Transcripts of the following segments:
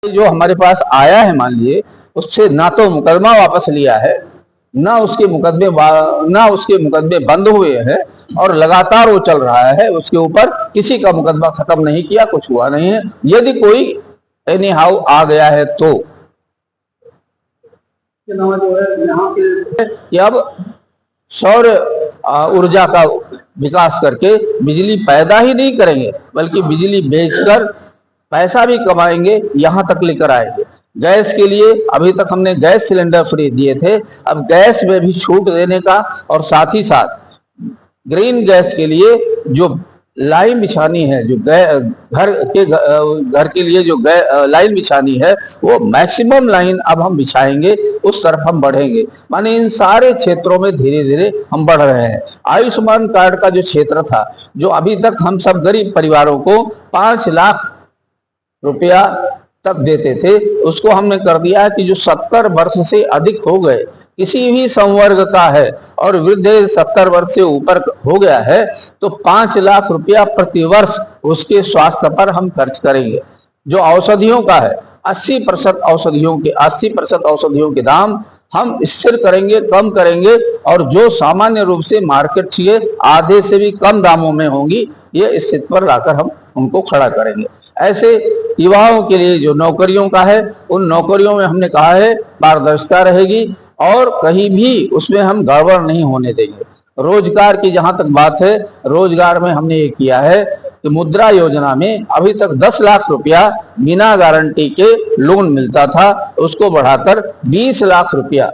जो हमारे पास आया है, मान लिए उससे ना तो मुकदमा वापस लिया है, ना उसके मुकदमे बंद हुए हैं और लगातार वो चल रहा है। उसके ऊपर किसी का मुकदमा खत्म नहीं किया, कुछ हुआ नहीं है। यदि कोई एनी हाउ आ गया है तो जो है यहाँ कि अब सौर ऊर्जा का विकास करके बिजली पैदा ही नहीं करेंगे, बल्कि बिजली बेचकर पैसा भी कमाएंगे, यहां तक लेकर आएंगे। गैस के लिए अभी तक हमने गैस सिलेंडर फ्री दिए थे, अब गैस में भी छूट देने का और साथ ही साथ ग्रीन गैस के लिए जो लाइन बिछानी है, जो घर के लिए जो लाइन बिछानी है, वो मैक्सिमम लाइन अब हम बिछाएंगे, उस तरफ हम बढ़ेंगे। माने इन सारे क्षेत्रों में धीरे धीरे हम बढ़ रहे हैं। आयुष्मान कार्ड का जो क्षेत्र था, जो अभी तक हम सब गरीब परिवारों को 5 लाख रुपया तक देते थे, उसको हमने कर दिया है कि जो 70 वर्ष से अधिक हो गए, किसी भी संवर्ग का है और वृद्ध 70 वर्ष से ऊपर हो गया है, तो 5 लाख रुपया प्रति वर्ष उसके स्वास्थ्य पर हम खर्च करेंगे। जो औषधियों का है, 80% औषधियों के दाम हम स्थिर करेंगे, कम करेंगे, और जो सामान्य रूप से मार्केट से आधे से भी कम दामों में होंगी, ये स्थिति पर लाकर हम उनको खड़ा करेंगे। ऐसे युवाओं के लिए जो नौकरियों का है, उन नौकरियों में हमने कहा है पारदर्शिता रहेगी और कहीं भी उसमें हम गड़बड़ नहीं होने देंगे। रोजगार की जहां तक बात है, रोजगार में हमने ये किया है कि मुद्रा योजना में अभी तक 10 लाख रुपया बिना गारंटी के लोन मिलता था, उसको बढ़ाकर 20 लाख रुपया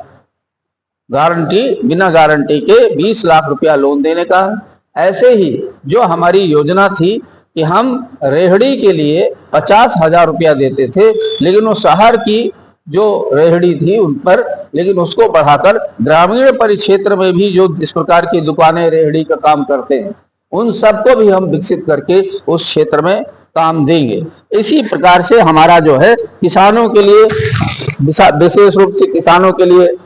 बिना गारंटी के 20 लाख रुपया लोन देने का। ऐसे ही जो हमारी योजना थी कि हम रेहड़ी के लिए 50,000 रुपया देते थे, लेकिन वो शहर की जो रेहड़ी थी उन पर, लेकिन उसको बढ़ाकर ग्रामीण परिक्षेत्र में भी जो इस प्रकार की दुकानें रेहड़ी का काम करते हैं, उन सबको भी हम विकसित करके उस क्षेत्र में काम देंगे। इसी प्रकार से हमारा जो है किसानों के लिए, विशेष रूप से किसानों के लिए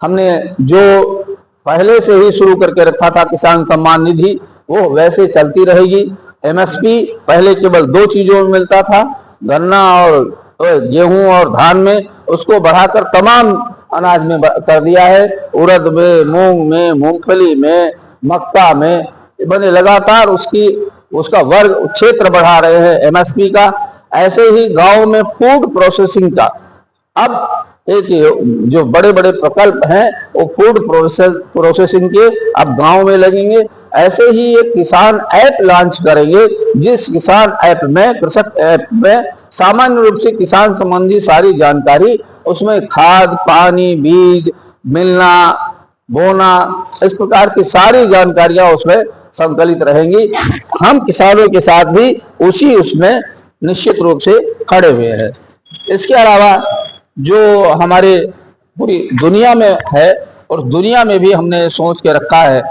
हमने जो पहले से ही शुरू करके रखा था किसान सम्मान निधि, वो वैसे चलती रहेगी। एमएसपी पहले केवल 2 चीजों में मिलता था, गन्ना और गेहूं और धान में, उसको बढ़ाकर तमाम अनाज में कर दिया है। उड़द में, मूंग में, मूंगफली में, मक्का में, बने लगातार उसका वर्ग क्षेत्र बढ़ा रहे हैं एमएसपी का। ऐसे ही गांव में फूड प्रोसेसिंग का अब एक जो बड़े बड़े प्रकल्प हैं, वो फूड प्रोसेसिंग के अब गांव में लगेंगे। ऐसे ही एक किसान ऐप लॉन्च करेंगे, जिस किसान ऐप में, कृषक ऐप में सामान्य रूप से किसान संबंधी सारी जानकारी, उसमें खाद, पानी, बीज मिलना, बोना, इस प्रकार की सारी जानकारियां उसमें संकलित रहेंगी। हम किसानों के साथ भी उसमें निश्चित रूप से खड़े हुए हैं। इसके अलावा जो हमारे पूरी दुनिया में है, और दुनिया में भी हमने सोच के रखा है